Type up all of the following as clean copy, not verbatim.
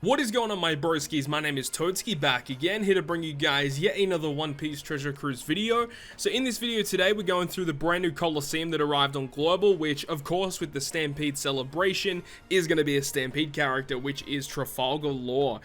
What is going on, my broskiis? My name is Toadskii, back again, here to bring you guys yet another One Piece Treasure Cruise video. So in this video today, we're going through the brand new Colosseum that arrived on Global, which of course with the Stampede celebration is going to be a Stampede character, which is Trafalgar Law.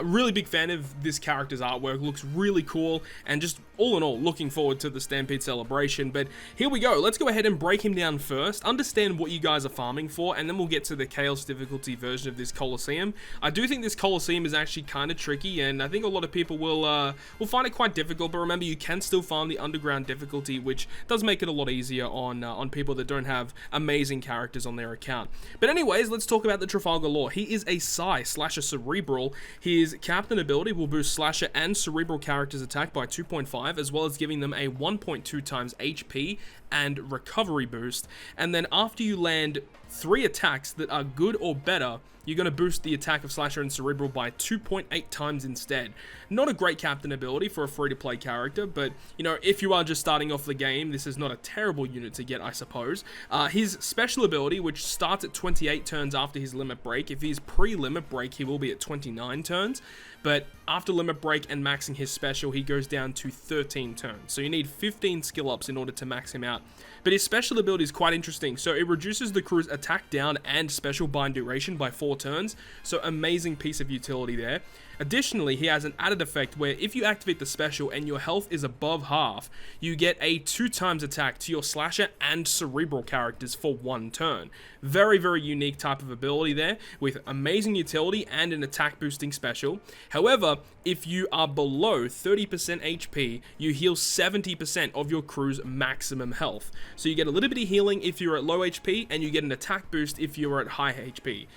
Really big fan of this character's artwork, looks really cool, and just all in all, looking forward to the Stampede celebration. But here we go, let's go ahead and break him down first, understand what you guys are farming for, and then we'll get to the Chaos difficulty version of this Colosseum. I do think this Colosseum is actually kind of tricky, and I think a lot of people will find it quite difficult, but remember, you can still farm the underground difficulty, which does make it a lot easier on people that don't have amazing characters on their account. But anyways, let's talk about the Trafalgar Law. He is a Psi Slasher Cerebral. His captain ability will boost Slasher and Cerebral characters' attack by 2.5, as well as giving them a 1.2 times HP and recovery boost. And then after you land 3 attacks that are good or better, you're going to boost the attack of Slasher and Cerebral by 2.8 times instead. Not a great captain ability for a free-to-play character, but, you know, if you are just starting off the game, this is not a terrible unit to get, I suppose. His special ability, which starts at 28 turns after his limit break. If he's pre-limit break, he will be at 29 turns, but after limit break and maxing his special, he goes down to 13 turns. So you need 15 skill ups in order to max him out. But his special ability is quite interesting. So it reduces the crew's attack down and special bind duration by 4 turns. So amazing piece of utility there. Additionally, he has an added effect where if you activate the special and your health is above half, you get a 2 times attack to your Slasher and Cerebral characters for 1 turn. Very, very unique type of ability there, with amazing utility and an attack boosting special. However, if you are below 30% HP, you heal 70% of your crew's maximum health. So you get a little bit of healing if you're at low HP, and you get an attack boost if you're at high HP.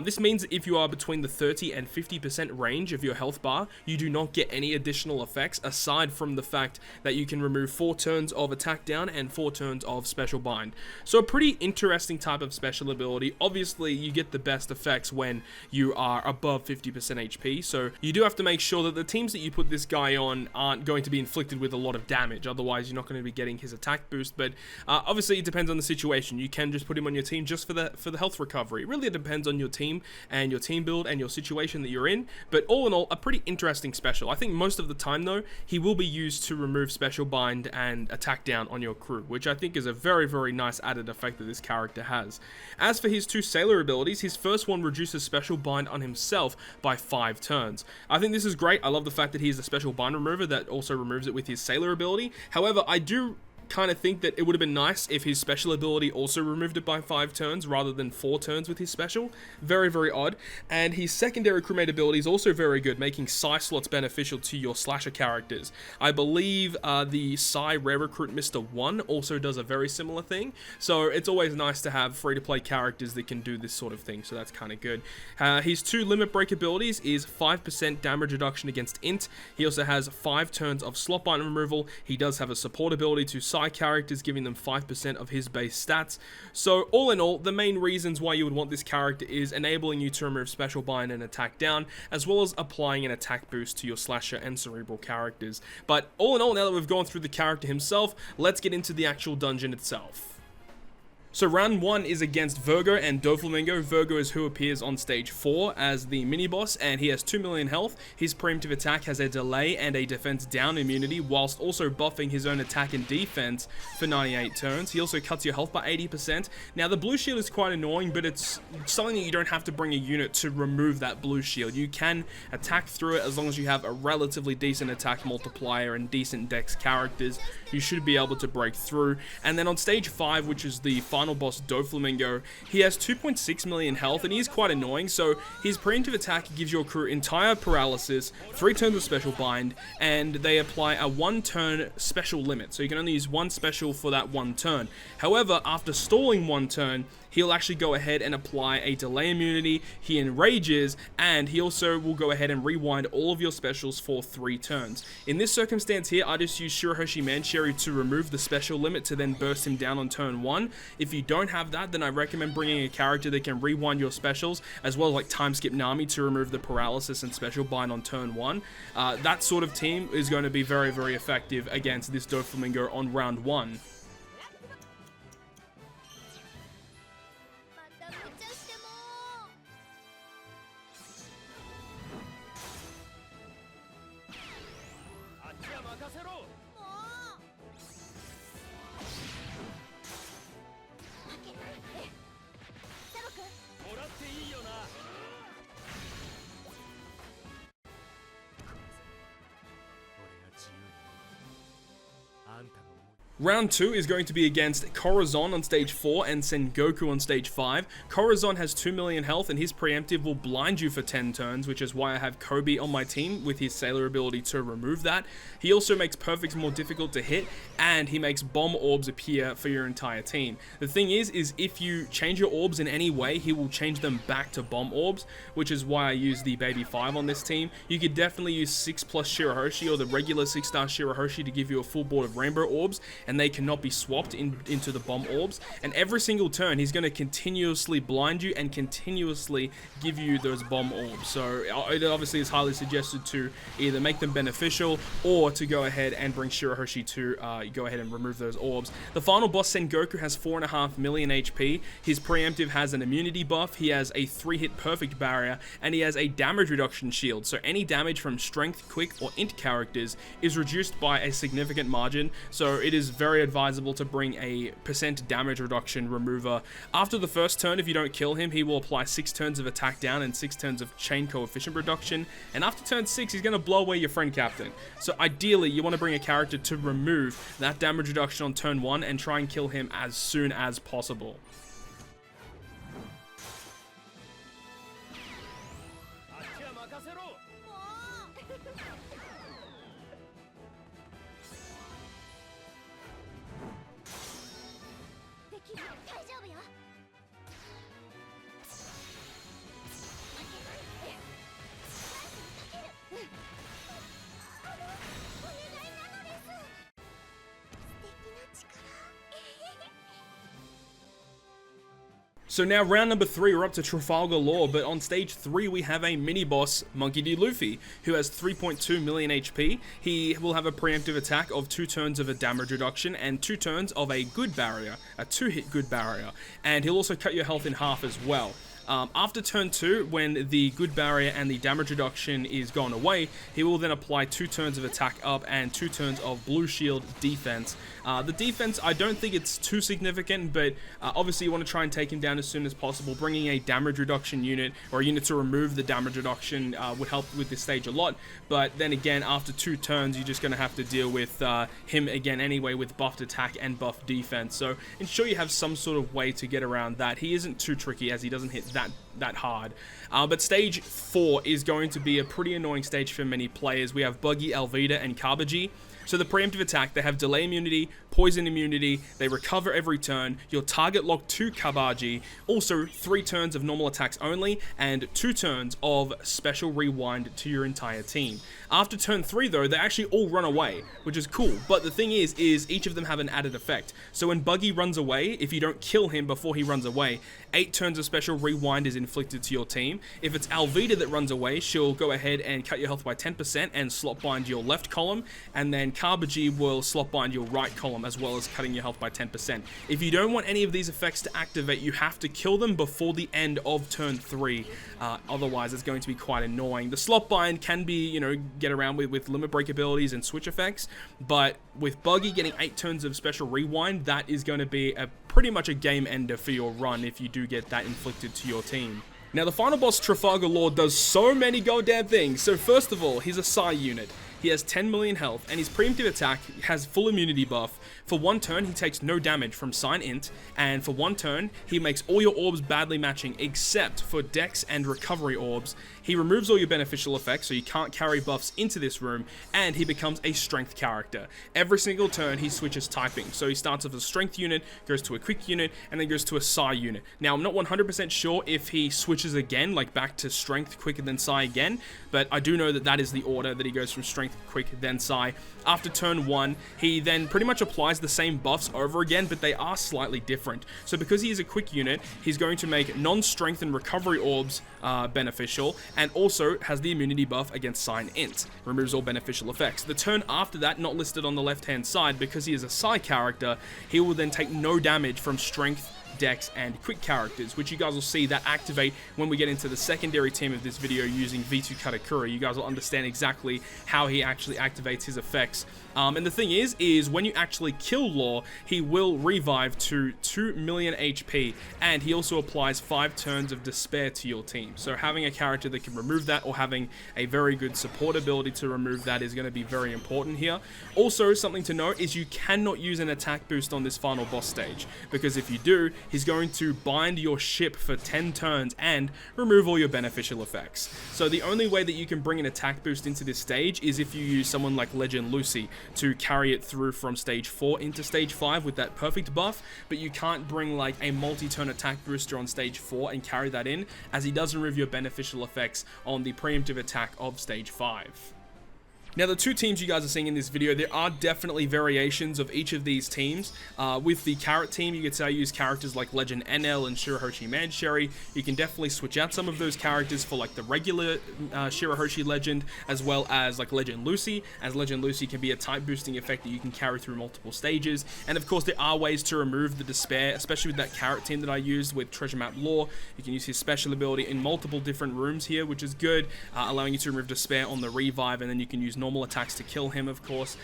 This means that if you are between the 30 and 50% range of your health bar, you do not get any additional effects aside from the fact that you can remove 4 turns of attack down and 4 turns of special bind. So a pretty interesting type of special ability. Obviously, you get the best effects when you are above 50% HP, so you do have to make sure that the teams that you put this guy on aren't going to be inflicted with a lot of damage, otherwise you're not going to be getting his attack boost. But obviously it depends on the situation. You can just put him on your team just for the health recovery. It really depends on your team and your team build and your situation that you're in, but all in all, a pretty interesting special. I think most of the time though, he will be used to remove special bind and attack down on your crew, which I think is a very, very nice added effect that this character has. As for his 2 sailor abilities, his first one reduces special bind on himself by 5 turns. I think this is great. I love the fact that he's a special bind remover that also removes it with his sailor ability. However, I do kind of think that it would have been nice if his special ability also removed it by 5 turns rather than 4 turns with his special. Very, very odd. And his secondary crewmate ability is also very good, making Psi slots beneficial to your Slasher characters. I believe the Psi Rare Recruit Mr. 1 also does a very similar thing, so it's always nice to have free-to-play characters that can do this sort of thing, so that's kind of good. His 2 limit break abilities is 5% damage reduction against Int. He also has 5 turns of slot bind removal. He does have a support ability to Psi characters, giving them 5% of his base stats. So all in all, the main reasons why you would want this character is enabling you to remove special bind and attack down, as well as applying an attack boost to your Slasher and Cerebral characters. But all in all, now that we've gone through the character himself, let's get into the actual dungeon itself. So round 1 is against Virgo and Doflamingo. Virgo is who appears on stage 4 as the mini-boss, and he has 2 million health. His preemptive attack has a delay and a defense down immunity, whilst also buffing his own attack and defense for 98 turns. He also cuts your health by 80%. Now the blue shield is quite annoying, but it's something that you don't have to bring a unit to remove that blue shield. You can attack through it as long as you have a relatively decent attack multiplier and decent dex characters. You should be able to break through. And then on stage 5, which is the final boss, Doflamingo, he has 2.6 million health, and he is quite annoying. So his preemptive attack gives your crew entire paralysis, 3 turns of special bind, and they apply a 1 turn special limit. So you can only use 1 special for that 1 turn. However, after stalling 1 turn, he'll actually go ahead and apply a delay immunity, he enrages, and he also will go ahead and rewind all of your specials for 3 turns. In this circumstance here, I just use Shirahoshi Mancherry to remove the special limit to then burst him down on turn 1. If you don't have that, then I recommend bringing a character that can rewind your specials, as well as like Time Skip Nami to remove the paralysis and special bind on turn 1. That sort of team is going to be very, very effective against this Doflamingo on round 1. Round 2 is going to be against Corazon on stage 4 and Sengoku on stage 5. Corazon has 2 million health and his preemptive will blind you for 10 turns, which is why I have Kobe on my team with his Sailor ability to remove that. He also makes perfects more difficult to hit and he makes bomb orbs appear for your entire team. The thing is if you change your orbs in any way, he will change them back to bomb orbs, which is why I use the Baby 5 on this team. You could definitely use 6+ Shirahoshi or the regular 6-star Shirahoshi to give you a full board of rainbow orbs, and they cannot be swapped into the bomb orbs. And every single turn, he's going to continuously blind you and continuously give you those bomb orbs. So it obviously is highly suggested to either make them beneficial or to go ahead and bring Shirahoshi to go ahead and remove those orbs. The final boss, Sengoku, has 4.5 million HP. His preemptive has an immunity buff. He has a 3-hit perfect barrier, and he has a damage reduction shield. So any damage from strength, quick, or int characters is reduced by a significant margin. So it is very advisable to bring a % damage reduction remover. After the first turn, if you don't kill him, he will apply 6 turns of attack down and 6 turns of chain coefficient reduction. And after turn 6, he's going to blow away your friend captain. So ideally, you want to bring a character to remove that damage reduction on turn 1 and try and kill him as soon as possible. So now round number 3, we're up to Trafalgar Law, but on stage 3 we have a mini-boss, Monkey D. Luffy, who has 3.2 million HP. He will have a preemptive attack of 2 turns of a damage reduction and 2 turns of a good barrier, a 2-hit good barrier, and he'll also cut your health in half as well. After turn 2, when the good barrier and the damage reduction is gone away, he will then apply 2 turns of attack up and 2 turns of blue shield defense. The defense, I don't think it's too significant, but obviously you want to try and take him down as soon as possible. Bringing a damage reduction unit or a unit to remove the damage reduction would help with this stage a lot. But then again, after 2 turns, you're just going to have to deal with him again anyway with buffed attack and buffed defense. So ensure you have some sort of way to get around that. He isn't too tricky as he doesn't hit that hard. But stage 4 is going to be a pretty annoying stage for many players. We have Buggy, Alvida, and Kabaji. So the preemptive attack, they have delay immunity, poison immunity, they recover every turn, you'll target lock 2 Kabaji, also 3 turns of normal attacks only, and 2 turns of special rewind to your entire team. After turn 3 though, they actually all run away, which is cool, but the thing is each of them have an added effect. So when Buggy runs away, if you don't kill him before he runs away, 8 turns of special rewind is inflicted to your team. If it's Alvida that runs away, she'll go ahead and cut your health by 10% and slot bind your left column, and then Kabaji will slot bind your right column as well as cutting your health by 10%. If you don't want any of these effects to activate, you have to kill them before the end of turn 3. Otherwise, it's going to be quite annoying. The slot bind can be, get around with limit break abilities and switch effects, but with Buggy getting 8 turns of special rewind, that is going to be pretty much a game ender for your run if you do get that inflicted to your team. Now, the final boss, Trafalgar Law, does so many goddamn things. So first of all, he's a Psy unit. He has 10 million health, and his preemptive attack has full immunity buff. For 1 turn, he takes no damage from Sign Int, and for 1 turn, he makes all your orbs badly matching, except for Dex and Recovery orbs. He removes all your beneficial effects, so you can't carry buffs into this room, and he becomes a Strength character. Every single turn, he switches typing, so he starts with a Strength unit, goes to a Quick unit, and then goes to a Psi unit. Now, I'm not 100% sure if he switches again, like back to Strength, Quick, and then Psi again, but I do know that that is the order that he goes from Strength, Quick, then Psi. After turn 1, he then pretty much applies the same buffs over again, but they are slightly different. So because he is a Quick unit, he's going to make non-strength and recovery orbs beneficial, and also has the immunity buff against Sign Int. Removes all beneficial effects. The turn after that, not listed on the left-hand side, because he is a Psi character, he will then take no damage from Strength, dex, and quick characters, which you guys will see that activate when we get into the secondary team of this video using V2 Katakura. You guys will understand exactly how he actually activates his effects. And the thing is when you actually kill Law, he will revive to 2 million HP, and he also applies 5 turns of despair to your team. So having a character that can remove that, or having a very good support ability to remove that, is going to be very important here. Also, something to note is you cannot use an attack boost on this final boss stage, because if you do, he's going to bind your ship for 10 turns and remove all your beneficial effects. So the only way that you can bring an attack boost into this stage is if you use someone like Legend Lucy to carry it through from stage 4 into stage 5 with that perfect buff, but you can't bring like a multi-turn attack booster on stage 4 and carry that in, as he does remove your beneficial effects on the preemptive attack of stage 5. Now, the two teams you guys are seeing in this video, there are definitely variations of each of these teams. With the Carrot team, you could say I use characters like Legend NL and Shirahoshi Mancherry. You can definitely switch out some of those characters for like the regular Shirahoshi Legend, as well as like Legend Lucy, as Legend Lucy can be a type boosting effect that you can carry through multiple stages. And of course, there are ways to remove the despair, especially with that Carrot team that I used with Treasure Map Law. You can use his special ability in multiple different rooms here, which is good, allowing you to remove despair on the revive, and then you can use normal attacks to kill him, of course.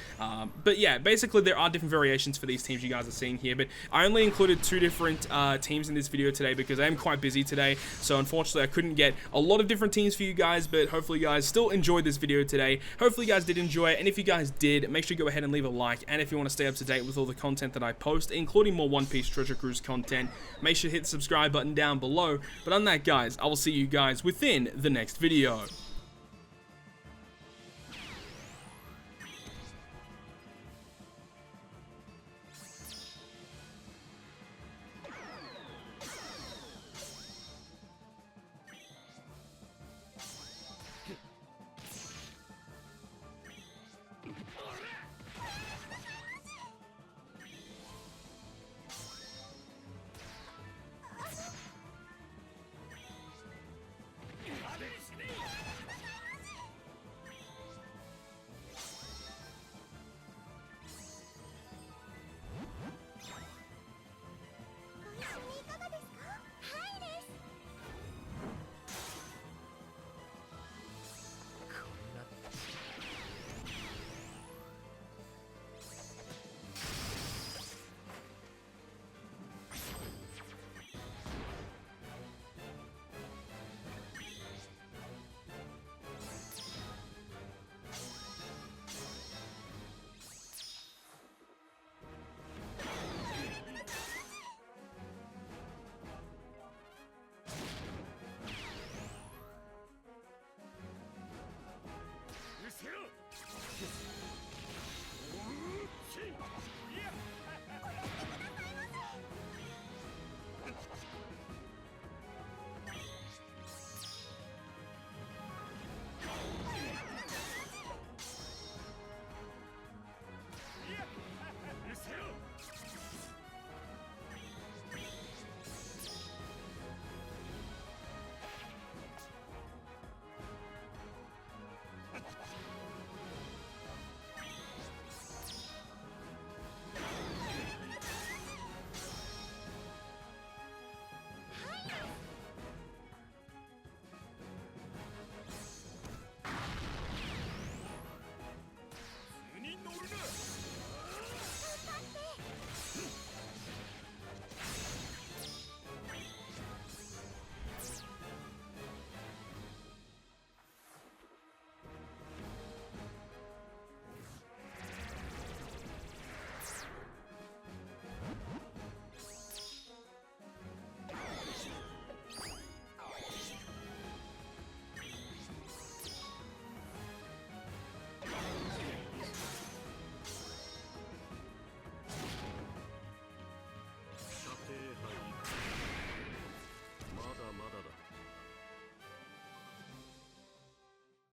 But yeah, basically there are different variations for these teams you guys are seeing here, but I only included 2 different teams in this video today because I am quite busy today, so unfortunately I couldn't get a lot of different teams for you guys, but hopefully you guys still enjoyed this video today. Hopefully you guys did enjoy it, and if you guys did, make sure you go ahead and leave a like, and if you want to stay up to date with all the content that I post, including more One Piece Treasure Cruise content, make sure to hit the subscribe button down below. But on that, guys, I will see you guys within the next video.